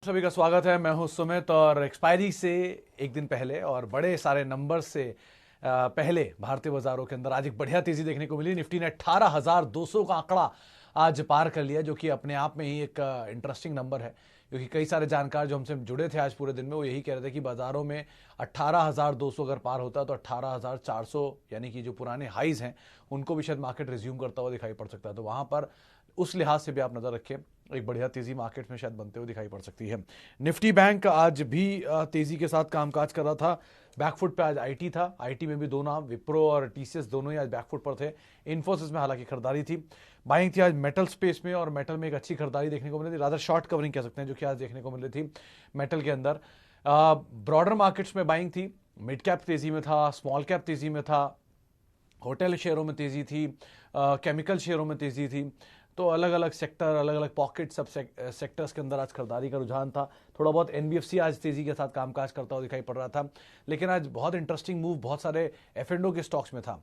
सभी का स्वागत है। मैं हूं सुमित और एक्सपायरी से एक दिन पहले और बड़े सारे नंबर से पहले भारतीय बाजारों के अंदर आज एक बढ़िया तेजी देखने को मिली। निफ्टी ने 18,200 का आंकड़ा आज पार कर लिया, जो कि अपने आप में ही एक इंटरेस्टिंग नंबर है, क्योंकि कई सारे जानकार जो हमसे जुड़े थे आज पूरे दिन में वो यही कह रहे थे कि बाजारों में 18,200 अगर पार होता तो 18,400 यानी कि जो पुराने हाईज हैं उनको भी शायद मार्केट रिज्यूम करता हुआ दिखाई पड़ सकता है। तो वहां पर उस लिहाज से भी आप नजर रखें, एक बढ़िया तेजी मार्केट में शायद बनते हुए दिखाई पड़ सकती है। निफ्टी बैंक आज भी तेजी के साथ कामकाज कर रहा था। बैकफुट पे आज आईटी था। आईटी में भी दो नाम विप्रो और टीसीएस दोनों ही आज बैकफुट पर थे। इन्फोसिस में हालांकि खरीदारी थी। बाइंग थी आज मेटल स्पेस में और मेटल में एक अच्छी खरीदारी देखने को मिली थी। रादर शॉर्ट कवरिंग कह सकते हैं जो कि आज देखने को मिली थी मेटल के अंदर। ब्रॉडर मार्केट्स में बाइंग थी। मिड कैप तेजी में था, स्मॉल कैप तेजी में था, होटल शेयरों में तेजी थी, केमिकल शेयरों में तेजी थी। तो अलग अलग सेक्टर, अलग अलग पॉकेट सब सेक्टर्स के अंदर आज खरीदारी का रुझान था। थोड़ा बहुत एनबीएफसी आज तेजी के साथ कामकाज करता हुआ दिखाई पड़ रहा था। लेकिन आज बहुत इंटरेस्टिंग मूव बहुत सारे एफ&ओ के स्टॉक्स में था।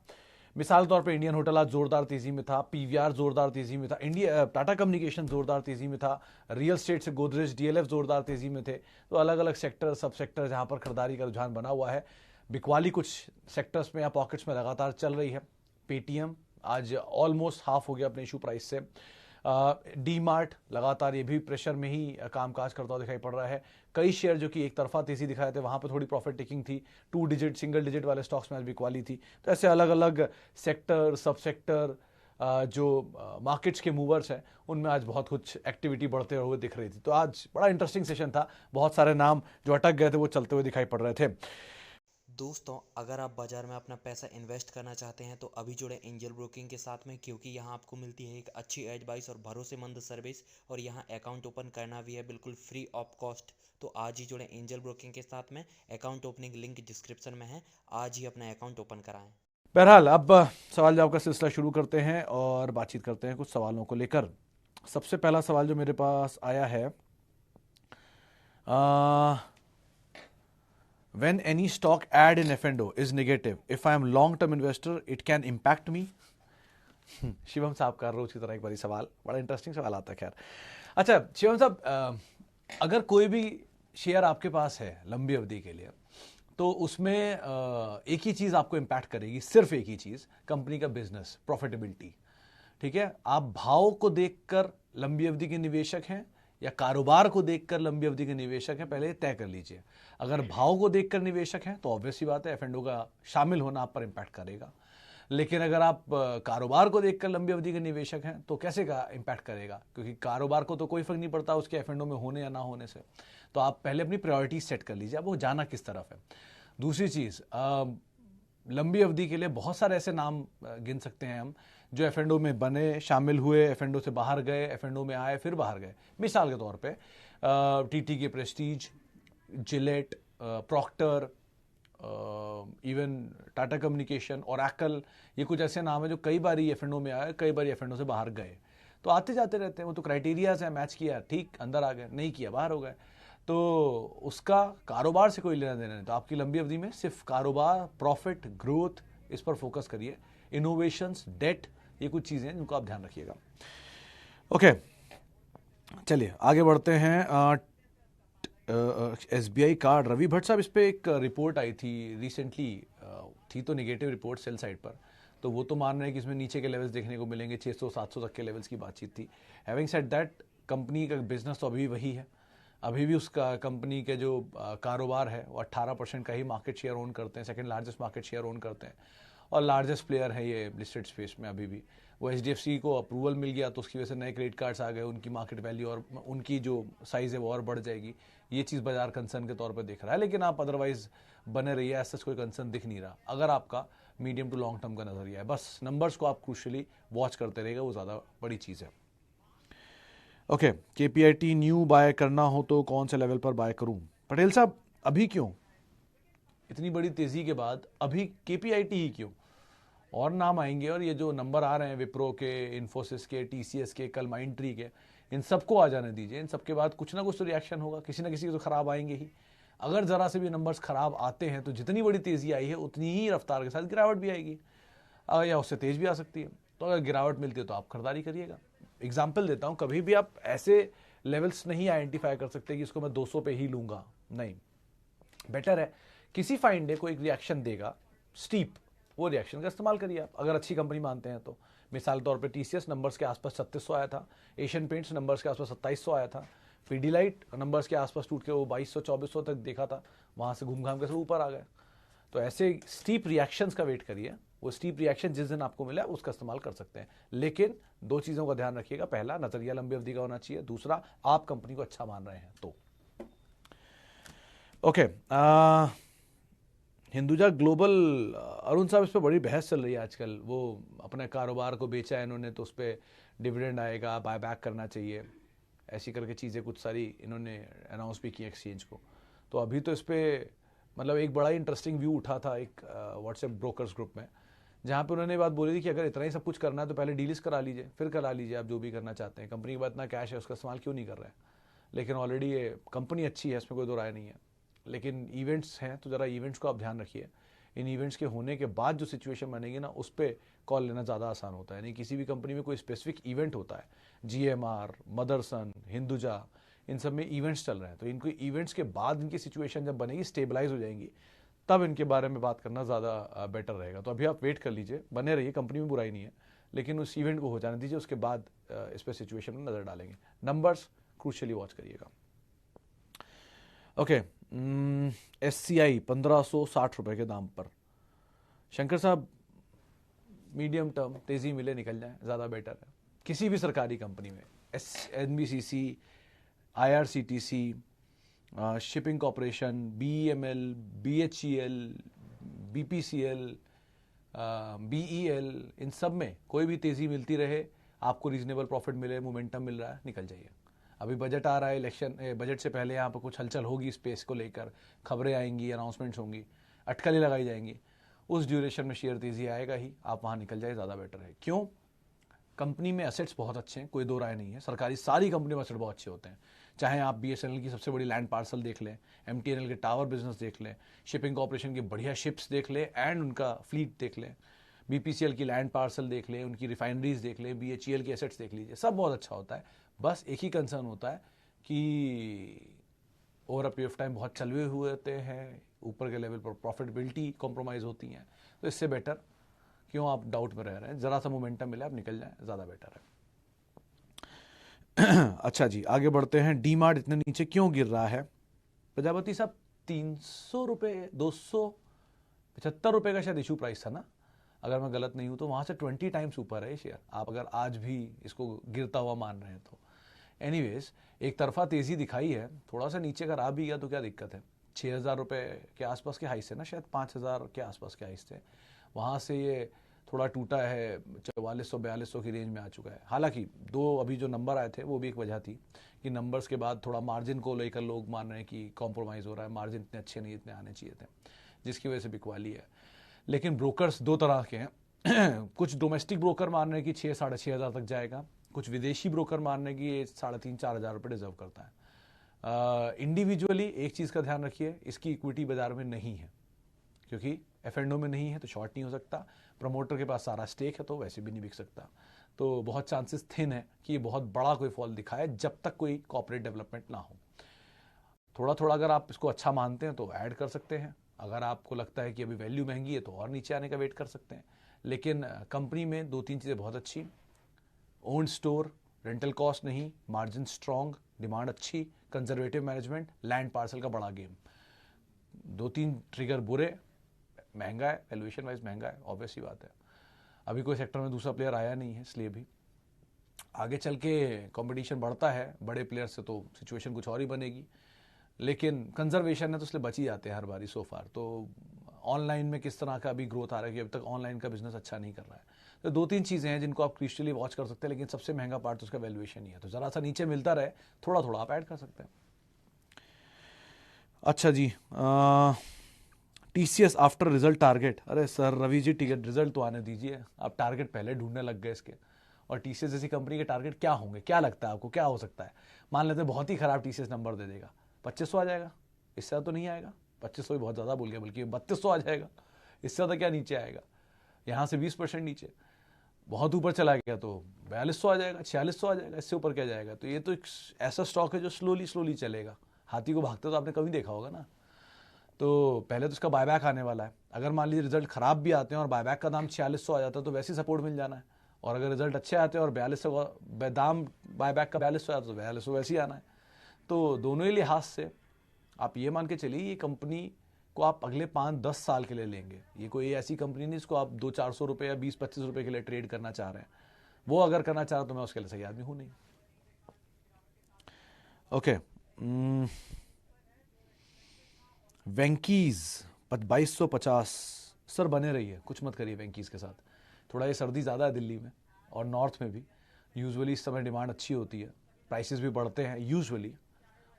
मिसाल तौर पे इंडियन होटल आज जोरदार तेजी में था, पीवीआर जोरदार तेजी में था, टाटा कम्युनिकेशन जोरदार तेजी में था, रियल स्टेट से गोदरेज डीएलएफ जोरदार तेजी में थे। तो अलग अलग सेक्टर सब सेक्टर जहां पर खरीदारी का रुझान बना हुआ है। बिकवाली कुछ सेक्टर्स में या पॉकेट्स में लगातार चल रही है। पेटीएम आज ऑलमोस्ट हाफ हो गया अपने इशू प्राइस से। डी मार्ट लगातार ये भी प्रेशर में ही कामकाज करता हुआ दिखाई पड़ रहा है। कई शेयर जो कि एक तरफा तेजी दिखाए थे वहां पर थोड़ी प्रॉफिट टेकिंग थी। 2 डिजिट सिंगल डिजिट वाले स्टॉक्स में आज बिकवाली थी। तो ऐसे अलग अलग सेक्टर सब सेक्टर जो मार्केट्स के मूवर्स हैं उनमें आज बहुत कुछ एक्टिविटी बढ़ते हुए दिख रही थी। तो आज बड़ा इंटरेस्टिंग सेशन था। बहुत सारे नाम जो अटक गए थे वो चलते हुए दिखाई पड़ रहे थे। दोस्तों, अगर आप बाजार में अपना पैसा इन्वेस्ट करना चाहते हैं तो अभी जुड़े एंजल ब्रोकिंग के साथ में, क्योंकि यहाँ आपको मिलती है एक अच्छी एडवाइस और भरोसेमंद सर्विस, और यहाँ अकाउंट ओपन करना भी है बिल्कुल फ्री ऑफ कॉस्ट। तो आज ही जुड़े एंजल ब्रोकिंग के साथ में। अकाउंट ओपनिंग लिंक डिस्क्रिप्शन में है। आज ही अपना अकाउंट ओपन कराएं। बहरहाल अब सवाल जवाब का सिलसिला शुरू करते हैं और बातचीत करते हैं कुछ सवालों को लेकर। सबसे पहला सवाल जो मेरे पास आया है, when any stock add in F&O is negative, if I am long term investor it can impact me। Shivam साहब का रोज की तरह एक बारी सवाल, बड़ा इंटरेस्टिंग सवाल आता है। खैर अच्छा शिवम साहब, अगर कोई भी शेयर आपके पास है लंबी अवधि के लिए तो उसमें एक ही चीज आपको इंपैक्ट करेगी, सिर्फ एक ही चीज, कंपनी का बिजनेस प्रॉफिटेबिलिटी। ठीक है, आप भाव को देखकर लंबी अवधि के निवेशक हैं या कारोबार को देखकर लंबी अवधि के निवेशक हैं, पहले तय कर लीजिए। अगर भाव को देखकर निवेशक हैं तो ऑब्वियस सी बात है एफ&ओ का शामिल होना आप पर इंपैक्ट करेगा। लेकिन अगर आप कारोबार को देखकर लंबी अवधि के निवेशक हैं तो कैसे का इंपैक्ट करेगा, क्योंकि कारोबार को तो कोई फर्क नहीं पड़ता उसके एफ&ओ में होने या ना होने से। तो आप पहले अपनी प्रायोरिटी सेट कर लीजिए, अब वो जाना किस तरफ है। दूसरी चीज, लंबी अवधि के लिए बहुत सारे ऐसे नाम गिन सकते हैं हम जो एफ&ओ में बने, शामिल हुए, एफ&ओ से बाहर गए, एफ&ओ में आए फिर बाहर गए। मिसाल के तौर पे टीटी के Prestige, Gillette, Procter, even Tata communication, Oracle, ये कुछ ऐसे नाम है जो कई बार एफ&ओ में आए, कई बार एफ&ओ से बाहर गए। तो आते जाते रहते हैं, वो तो क्राइटेरियाज है, मैच किया ठीक अंदर आ गए, नहीं किया बाहर हो गए। तो उसका कारोबार से कोई लेना देना नहीं। तो आपकी लंबी अवधि में सिर्फ कारोबार, प्रॉफिट, ग्रोथ, इस पर फोकस करिए। इनोवेशंस, डेट, ये कुछ चीजें हैं जिनको आप ध्यान रखिएगा। ओके, चलिए आगे बढ़ते हैं। एसबीआई कार्ड, रवि भट्ट साहब, इस पे एक रिपोर्ट आई थी रिसेंटली, थी तो नेगेटिव रिपोर्ट सेल साइड पर, तो वो तो मान रहे हैं कि इसमें नीचे के लेवल्स देखने को मिलेंगे, 600-700 तक के लेवल्स की बातचीत थी। हैविंग सेड दैट, कंपनी का बिजनेस तो अभी वही है, अभी भी उसका कंपनी के जो कारोबार है वो 18% का ही मार्केट शेयर ओन करते हैं, second largest market share own करते हैं और लार्जेस्ट प्लेयर है ये लिस्टेड स्पेस में अभी भी। वो एचडीएफसी को अप्रूवल मिल गया तो उसकी वजह से नए क्रेडिट कार्ड्स आ गए, उनकी मार्केट वैल्यू और उनकी जो साइज़ है वो और बढ़ जाएगी। ये चीज़ बाजार कंसर्न के तौर पर दिख रहा है, लेकिन आप अदरवाइज बने रहिए, ऐसा कोई कंसर्न दिख नहीं रहा अगर आपका मीडियम टू लॉन्ग टर्म का नजरिया है। बस नंबर्स को आप क्रूशली वॉच करते रहेगा, वो ज़्यादा बड़ी चीज़ है। ओके, केपीआईटी न्यू बाय करना हो तो कौन से लेवल पर बाय करूं? पटेल साहब, अभी क्यों इतनी बड़ी तेजी के बाद अभी केपीआईटी ही क्यों? और नाम आएंगे और ये जो नंबर आ रहे हैं विप्रो के, इन्फोसिस के, टीसीएस के, कल माइंडट्री के, इन सबको आ जाने दीजिए। इन सबके बाद कुछ ना कुछ तो रिएक्शन होगा, किसी ना किसी के तो खराब आएंगे ही। अगर जरा से भी नंबर्स खराब आते हैं तो जितनी बड़ी तेजी आई है उतनी ही रफ्तार के साथ गिरावट भी आएगी, या उससे तेज भी आ सकती है। तो अगर गिरावट मिलती है तो आप खरीदारी करिएगा। एग्जाम्पल देता हूं, कभी भी आप ऐसे लेवल्स नहीं आइडेंटिफाई कर सकते कि इसको मैं 200 पे ही लूंगा, नहीं। बेटर है किसी फाइन डे को एक रिएक्शन देगा स्टीप, वो रिएक्शन का इस्तेमाल करिए आप, अगर अच्छी कंपनी मानते हैं तो। मिसाल के तौर पे टीसीएस नंबर्स के आसपास 3600 आया था, एशियन पेंट्स नंबर्स के आसपास 2700 आया था, पीडीलाइट नंबर्स के आसपास टूट के वो 2200-2400 तक देखा था, वहां से घूम घाम के सब ऊपर आ गए। तो ऐसे स्टीप रिएक्शंस का वेट करिए, वो स्टीप रिएक्शन जिस दिन आपको मिला उसका इस्तेमाल कर सकते हैं। लेकिन दो चीजों का ध्यान रखिएगा, पहला नजरिया लंबी अवधि का होना चाहिए, दूसरा आप कंपनी को अच्छा मान रहे हैं तो। ओके, हिंदुजा ग्लोबल, अरुण साहब इस पर बड़ी बहस चल रही है आजकल। वो अपने कारोबार को बेचा है इन्होंने तो उस पर डिविडेंड आएगा, बाय बैक करना चाहिए, ऐसी करके चीज़ें कुछ सारी इन्होंने अनाउंस भी की एक्सचेंज को। तो अभी तो इस पर मतलब एक बड़ा ही इंटरेस्टिंग व्यू उठा था एक व्हाट्सएप ब्रोकर्स ग्रुप में, जहाँ पे उन्होंने बात बोली थी कि अगर इतना ही सब कुछ करना है तो पहले डीलिस्ट करा लीजिए, फिर करा लीजिए आप जो भी करना चाहते हैं। कंपनी के पास इतना कैश है, उसका इस्तेमाल क्यों नहीं कर रहे हैं? लेकिन ऑलरेडी ये कंपनी अच्छी है, इसमें कोई दो राय नहीं है। लेकिन इवेंट्स हैं तो ज़रा इवेंट्स को आप ध्यान रखिए। इन इवेंट्स के होने के बाद जो सिचुएशन बनेगी ना, उस पर कॉल लेना ज़्यादा आसान होता है। नहीं, किसी भी कंपनी में कोई स्पेसिफिक इवेंट होता है, जीएमआर, मदरसन, हिंदुजा, इन सब में इवेंट्स चल रहे हैं, तो इनको इवेंट्स के बाद इनकी सिचुएशन जब बनेगी, स्टेबलाइज हो जाएंगी, तब इनके बारे में बात करना ज़्यादा बेटर रहेगा। तो अभी आप वेट कर लीजिए, बने रहिए, कंपनी में बुराई नहीं है, लेकिन उस इवेंट को हो जाने दीजिए, उसके बाद इस पर सिचुएशन में नज़र डालेंगे। नंबर्स क्रूशियली वॉच करिएगा। ओके, SCI 1560 रुपए के दाम पर। शंकर साहब, मीडियम टर्म तेजी मिले निकल जाए ज़्यादा बेटर है किसी भी सरकारी कंपनी में। NBCC, IRCTC, shipping corporation, BEML, BHEL, BPCL, BEL, इन सब में कोई भी तेज़ी मिलती रहे, आपको रीजनेबल प्रॉफिट मिले, मोमेंटम मिल रहा है, निकल जाइए। अभी बजट आ रहा है, इलेक्शन बजट से पहले यहाँ पर कुछ हलचल होगी स्पेस को लेकर, खबरें आएंगी, अनाउंसमेंट्स होंगी, अटकलें लगाई जाएंगी, उस ड्यूरेशन में शेयर तेज़ी आएगा ही, आप वहाँ निकल जाए, ज़्यादा बेटर है। क्यों? कंपनी में एसेट्स बहुत अच्छे हैं, कोई दो राय नहीं है। सरकारी सारी कंपनी में एसेट बहुत अच्छे होते हैं, चाहे आप BSNL की सबसे बड़ी लैंड पार्सल देख लें, MTNL के टावर बिजनेस देख लें, शिपिंग कॉर्पोरेशन की बढ़िया शिप्स देख लें एंड उनका फ्लीट देख लें, BPCL की लैंड पार्सल देख लें, उनकी रिफाइनरीज देख लें, BHEL की एसेट्स देख लीजिए, सब बहुत अच्छा होता है। बस एक ही कंसर्न होता है कि over a period of time बहुत चलवे हुए होते हैं, ऊपर के लेवल पर प्रॉफिटेबिलिटी कॉम्प्रोमाइज़ होती हैं। तो इससे बेटर क्यों आप डाउट में रह रहे हैं, ज़रा सा मोमेंटम मिले आप निकल जाएं, ज़्यादा बेटर है। अच्छा जी, आगे बढ़ते हैं। डीमार्ट इतने नीचे क्यों गिर रहा है? प्रजापति साहब, 300 रुपये, 275 रुपये का शायद इशू प्राइस था ना, अगर मैं गलत नहीं हूं तो। वहां से 20 टाइम्स ऊपर है शेयर, आप अगर आज भी इसको गिरता हुआ मान रहे हैं तो। एनीवेज, एक तरफा तेजी दिखाई है, थोड़ा सा नीचे अगर आ भी गया तो क्या दिक्कत है। 6,000 रुपये के आसपास के हाइस थे ना, शायद 5,000 के आसपास के हाइस थे, वहाँ से ये थोड़ा टूटा है, 4400-4200 की रेंज में आ चुका है। हालांकि दो अभी जो नंबर आए थे वो भी एक वजह थी कि नंबर्स के बाद थोड़ा मार्जिन को लेकर लोग मान रहे हैं कि कॉम्प्रोमाइज़ हो रहा है, मार्जिन इतने अच्छे नहीं, इतने आने चाहिए थे, जिसकी वजह से बिकवाली है। लेकिन ब्रोकर्स दो तरह के हैं कुछ डोमेस्टिक ब्रोकर मान रहे हैं कि 6,000-6,500 तक जाएगा, कुछ विदेशी ब्रोकर मान रहे हैं कि ये 3,500-4,000 रुपये डिजर्व करता है। इंडिविजुअली एक चीज़ का ध्यान रखिए, इसकी इक्विटी बाजार में नहीं है, क्योंकि F&O में नहीं है तो शॉर्ट नहीं हो सकता, प्रमोटर के पास सारा स्टेक है तो वैसे भी नहीं बिक सकता। तो बहुत चांसेस थिन है कि ये बहुत बड़ा कोई फॉल दिखाए जब तक कोई कॉर्पोरेट डेवलपमेंट ना हो। थोड़ा थोड़ा अगर आप इसको अच्छा मानते हैं तो ऐड कर सकते हैं, अगर आपको लगता है कि अभी वैल्यू महंगी है तो और नीचे आने का वेट कर सकते हैं। लेकिन कंपनी में दो तीन चीज़ें बहुत अच्छी, ओन स्टोर, रेंटल कॉस्ट नहीं, मार्जिन स्ट्रॉन्ग, डिमांड अच्छी, कंजर्वेटिव मैनेजमेंट, लैंड पार्सल का बड़ा गेम। दो तीन ट्रिगर बुरे, महंगा है, वैल्यूएशन वाइज महंगा है, ऑब्वियस ही बात है। अभी कोई सेक्टर में दूसरा प्लेयर आया नहीं है, इसलिए भी आगे चल के कंपटीशन बढ़ता है बड़े प्लेयर से तो सिचुएशन कुछ और ही बनेगी। लेकिन कंजर्वेशन है तो इसलिए बच ही जाते हैं हर बारी सो फार। तो ऑनलाइन में किस तरह का अभी ग्रोथ आ रहा है कि अभी तक ऑनलाइन का बिजनेस अच्छा नहीं कर रहा है। तो दो तीन चीज़ें हैं जिनको आप क्रिस्टली वॉच कर सकते हैं, लेकिन सबसे महंगा पार्ट तो उसका वैल्यूएशन ही है। तो ज़रा सा नीचे मिलता रहे, थोड़ा थोड़ा आप ऐड कर सकते हैं। अच्छा जी, TCS आफ्टर रिजल्ट टारगेट। अरे sir Ravi ji, ticket result तो आने दीजिए, आप टारगेट पहले ढूंढने लग गए इसके। और TCS जैसी कंपनी के टारगेट क्या होंगे, क्या लगता है आपको क्या हो सकता है? मान लेते हैं बहुत ही खराब TCS नंबर दे देगा, 2500 आ जाएगा, इससे तो नहीं आएगा। 2500 भी बहुत ज़्यादा बोल गया, बल्कि 3200 आ जाएगा, इससे ज़्यादा क्या नीचे आएगा? यहाँ से 20% नीचे। बहुत ऊपर चला गया तो 4200 आ जाएगा, 4600 आ जाएगा, इससे ऊपर क्या जाएगा। तो ये तो एक ऐसा स्टॉक है जो स्लोली स्लोली चलेगा। हाथी को भागते तो आपने कभी देखा होगा ना। तो पहले तो उसका बायबैक आने वाला है। अगर मान लीजिए रिजल्ट खराब भी आते हैं और बायबैक का दाम 4600 आ जाता है तो वैसे ही सपोर्ट मिल जाना है। और अगर रिजल्ट अच्छे आते हैं और 4200 दाम बायबैक का 4200 आता है तो 4200 वैसे ही आना है। तो दोनों ही लिहाज से आप ये मान के चलिए ये कंपनी को आप अगले 5-10 साल के लिए लेंगे। ये कोई ऐसी कंपनी नहीं जिसको आप 200-400 रुपये या 20-25 रुपये के लिए ट्रेड करना चाह रहे हैं। वो अगर करना चाह रहा तो मैं उसके लिए सही आदमी हूं नहीं। ओके, वेंकीज 2250 सर बने रहिए, कुछ मत करिए वेंकीज के साथ। थोड़ा ये सर्दी ज़्यादा है दिल्ली में और नॉर्थ में भी। यूजुअली इस समय डिमांड अच्छी होती है, प्राइसेस भी बढ़ते हैं यूजुअली।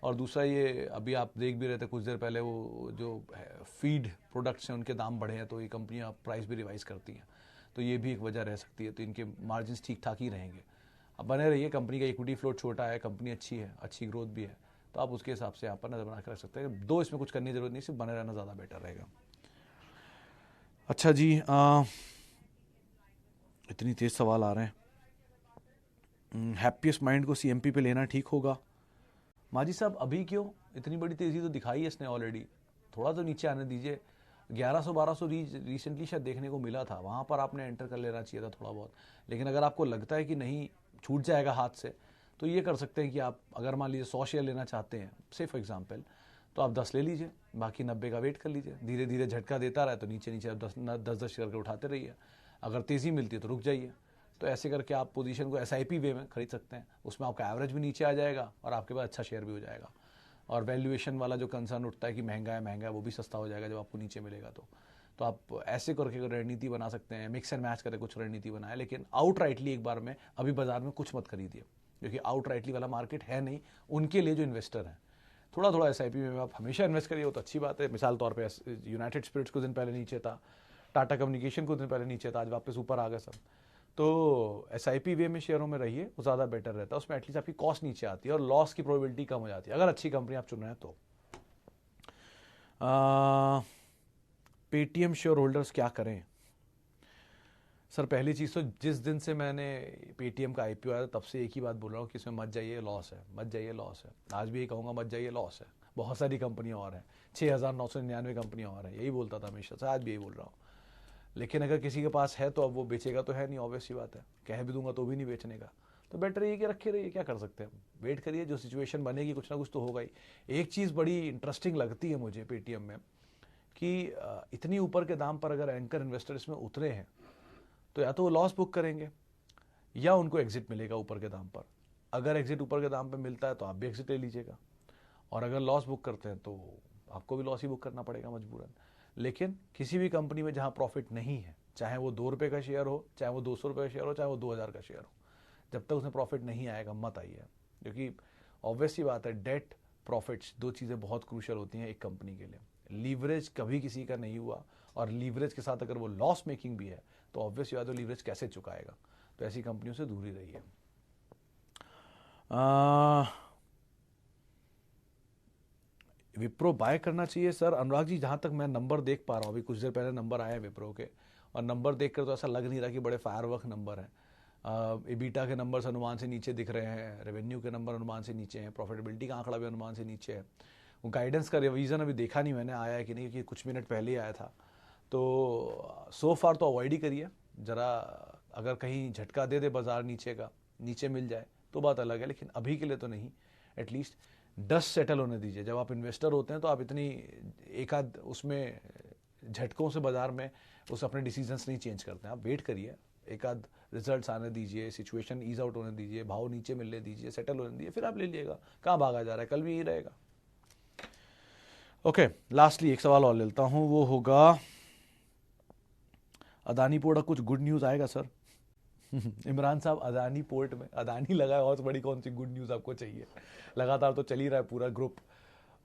और दूसरा ये अभी आप देख भी रहे थे कुछ देर पहले वो जो फीड प्रोडक्ट्स हैं उनके दाम बढ़े हैं तो ये कंपनियां प्राइस भी रिवाइज करती हैं। तो ये भी एक वजह रह सकती है। तो इनके मार्जिन ठीक ठाक ही रहेंगे। अब बने रहिए, कंपनी का इक्विटी फ्लोट छोटा है, कंपनी अच्छी है, अच्छी ग्रोथ भी है, तो आप उसके हिसाब से यहाँ पर नजर बना के रख सकते हैं। दो इसमें कुछ करने की जरूरत नहीं, सिर्फ बने रहना ज़्यादा बेटर रहेगा। अच्छा जी, इतनी तेज सवाल आ रहे हैं। हैप्पीएस्ट माइंड को सीएमपी पे लेना ठीक होगा? माजी साहब अभी क्यों, इतनी बड़ी तेजी तो दिखाई है इसने ऑलरेडी। थोड़ा तो नीचे आने दीजिए। 1100-1200 रिसेंटली शायद देखने को मिला था, वहां पर आपने एंटर कर लेना चाहिए था थोड़ा बहुत। लेकिन अगर आपको लगता है कि नहीं छूट जाएगा हाथ से, तो ये कर सकते हैं कि आप अगर मान लीजिए 100 शेयर लेना चाहते हैं से फॉर एग्जाम्पल, तो आप 10 ले लीजिए, बाकी 90 का वेट कर लीजिए। धीरे धीरे झटका देता रहे तो नीचे नीचे आप 10-10 शेयर के उठाते रहिए। अगर तेज़ी मिलती है तो रुक जाइए। तो ऐसे करके आप पोजीशन को एसआईपी वे में खरीद सकते हैं। उसमें आपका एवरेज भी नीचे आ जाएगा और आपके पास अच्छा शेयर भी हो जाएगा। और वैल्यूएशन वाला जो कंसर्न उठता है कि महंगा है वो भी सस्ता हो जाएगा जब आपको नीचे मिलेगा। तो आप ऐसे करके रणनीति बना सकते हैं, मिक्स एंड मैच करके कुछ रणनीति बनाए। लेकिन आउट राइटली एक बार में अभी बाजार में कुछ मत खरीदिए, क्योंकि आउट राइटली वाला मार्केट है नहीं उनके लिए जो इन्वेस्टर हैं। थोड़ा थोड़ा एसआईपी में आप हमेशा इन्वेस्ट करिए, वो तो अच्छी बात है। मिसाल तौर पे यूनाइटेड स्पिरिट्स कुछ दिन पहले नीचे था, टाटा कम्युनिकेशन कुछ दिन पहले नीचे था, आज वापस ऊपर आ गए सब। तो एसआईपी वे में शेयरों में रहिए, वो ज़्यादा बेटर रहता है। उसमें एटलीस्ट आपकी कॉस्ट नीचे आती है और लॉस की प्रोबेबिलिटी कम हो जाती है अगर अच्छी कंपनी आप चुन रहे हैं तो। पेटीएम शेयर होल्डर्स क्या करें? सर पहली चीज़ तो जिस दिन से मैंने पेटीएम का आईपीओ आया तब से एक ही बात बोल रहा हूँ कि इसमें मत जाइए, लॉस है, मत जाइए, लॉस है। आज भी ये कहूँगा मत जाइए, लॉस है। बहुत सारी कंपनियाँ और हैं, 6,999 कंपनियाँ और हैं, यही बोलता था हमेशा से, आज भी यही बोल रहा हूँ। लेकिन अगर किसी के पास है तो अब वो बेचेगा तो है नहीं, ऑब्वियस सी बात है। कह भी दूंगा तो भी नहीं बेचने का। तो बेटर ये कि रखे रहिए, क्या कर सकते हैं, वेट करिए, जो सिचुएशन बनेगी कुछ ना कुछ तो होगा ही। एक चीज़ बड़ी इंटरेस्टिंग लगती है मुझे पेटीएम में कि इतनी ऊपर के दाम पर अगर एंकर इन्वेस्टर इसमें उतरे हैं तो या तो वो लॉस बुक करेंगे या उनको एग्जिट मिलेगा ऊपर के दाम पर। अगर एग्जिट ऊपर के दाम पर मिलता है तो आप भी एग्जिट ले लीजिएगा, और अगर लॉस बुक करते हैं तो आपको भी लॉस ही बुक करना पड़ेगा मजबूरन। लेकिन किसी भी कंपनी में जहां प्रॉफिट नहीं है, चाहे वो 2 रुपये का शेयर हो, चाहे वो 200 रुपये का शेयर हो, चाहे वो 2000 का शेयर हो, जब तक उसमें प्रॉफिट नहीं आएगा मत आइए। क्योंकि ऑब्वियस सी बात है, डेट प्रॉफिट्स दो चीज़ें बहुत क्रूशियल होती हैं एक कंपनी के लिए। लीवरेज कभी किसी का नहीं हुआ, और लीवरेज के साथ अगर वो लॉस मेकिंग भी है तो ऑब्वियस बात है लीवरेज कैसे चुकाएगा। तो ऐसी कंपनियों से दूर ही रहिए। विप्रो बाय करना चाहिए सर? अनुराग जी जहाँ तक मैं नंबर देख पा रहा हूँ, अभी कुछ देर पहले नंबर आए हैं विप्रो के, और नंबर देखकर तो ऐसा लग नहीं रहा कि बड़े फायरवर्क नंबर हैं। एबिटा के नंबर्स अनुमान से नीचे दिख रहे हैं, रेवेन्यू के नंबर अनुमान से नीचे हैं, प्रॉफिटेबिलिटी का आंकड़ा भी अनुमान से नीचे है। वो गाइडेंस का रिवीजन अभी देखा नहीं मैंने, आया है कि नहीं, क्योंकि कुछ मिनट पहले ही आया था। तो सो फार तो अवॉइड ही करिए ज़रा। अगर कहीं झटका दे दे बाजार नीचे का, नीचे मिल जाए तो बात अलग है, लेकिन अभी के लिए तो नहीं। एटलीस्ट डस्ट सेटल होने दीजिए। जब आप इन्वेस्टर होते हैं तो आप इतनी एक आध उसमें झटकों से बाजार में उस अपने डिसीजंस नहीं चेंज करते हैं। आप वेट करिए, एक आध रिजल्ट्स आने दीजिए, सिचुएशन ईज आउट होने दीजिए, भाव नीचे मिलने दीजिए, सेटल होने दीजिए, फिर आप ले लीजिएगा। कहाँ भागा जा रहा है, कल भी यही रहेगा। ओके, लास्टली एक सवाल और लेता हूँ, वो होगा अदानी पोर्ट कुछ गुड न्यूज़ आएगा सर? इमरान साहब अदानी पोर्ट में अदानी लगा है, और बड़ी कौन सी गुड न्यूज़ आपको चाहिए? लगातार तो चल ही रहा है पूरा ग्रुप,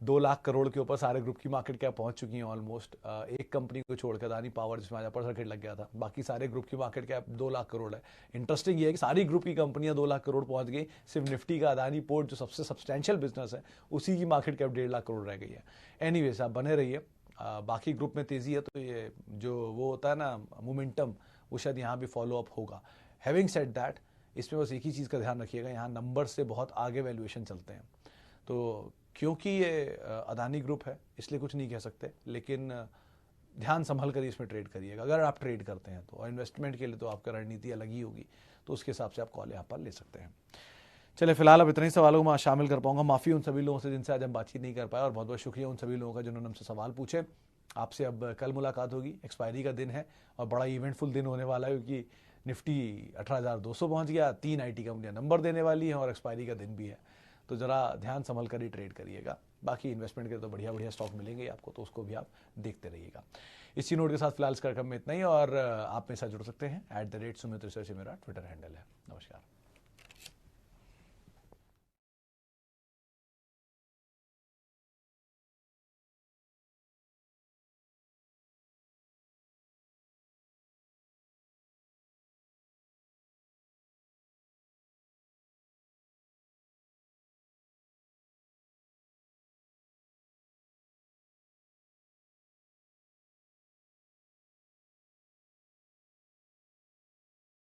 2 लाख करोड़ के ऊपर सारे ग्रुप की मार्केट कैप पहुंच चुकी है ऑलमोस्ट। एक कंपनी को छोड़कर अदानी पावर, जिसमें आज अपर सर्किट लग गया था, बाकी सारे ग्रुप की मार्केट कैप 2 लाख करोड़ है। इंटरेस्टिंग ये है कि सारी ग्रुप की कंपनियां 2 लाख करोड़ पहुंच गई, सिर्फ निफ्टी का अदानी पोर्ट जो सबसे सब्सटैंशियल बिजनेस है उसी की मार्केट कैप 1.5 लाख करोड़ रह गई है। एनीवेज आप बने रहिए। बाकी ग्रुप में तेजी है तो ये जो वो होता है ना मोमेंटम, वो शायद यहाँ भी फॉलो अप होगा। हैविंग सेड दैट, इसमें बस एक ही चीज़ का ध्यान रखिएगा, यहाँ नंबर से बहुत आगे वैल्यूएशन चलते हैं। तो क्योंकि ये अदानी ग्रुप है इसलिए कुछ नहीं कह सकते, लेकिन ध्यान संभल कर इसमें ट्रेड करिएगा अगर आप ट्रेड करते हैं तो। और इन्वेस्टमेंट के लिए तो आपका रणनीति अलग ही होगी, तो उसके हिसाब से आप कॉल यहाँ पर ले सकते हैं। चलिए फिलहाल अब इतने ही सवालों को मैं शामिल कर पाऊंगा। माफ़ी उन सभी लोगों से जिनसे आज हम बातचीत नहीं कर पाए, और बहुत बहुत शुक्रिया उन सभी लोगों का जिन्होंने हमसे सवाल पूछे। आपसे अब कल मुलाकात होगी, एक्सपायरी का दिन है और बड़ा इवेंटफुल दिन होने वाला है, क्योंकि निफ्टी 18,200 पहुंच गया, 3 IT कंपनियां नंबर देने वाली हैं और एक्सपायरी का दिन भी है। तो ज़रा ध्यान संभल कर ही ट्रेड करिएगा। बाकी इन्वेस्टमेंट के तो बढ़िया बढ़िया स्टॉक मिलेंगे आपको, तो उसको भी आप देखते रहिएगा। इसी नोट के साथ फिलहाल इस कार्यक्रम में इतना ही, और आप मेरे साथ जुड़ सकते हैं @Sumit Research, मेरा ट्विटर हैंडल है। नमस्कार।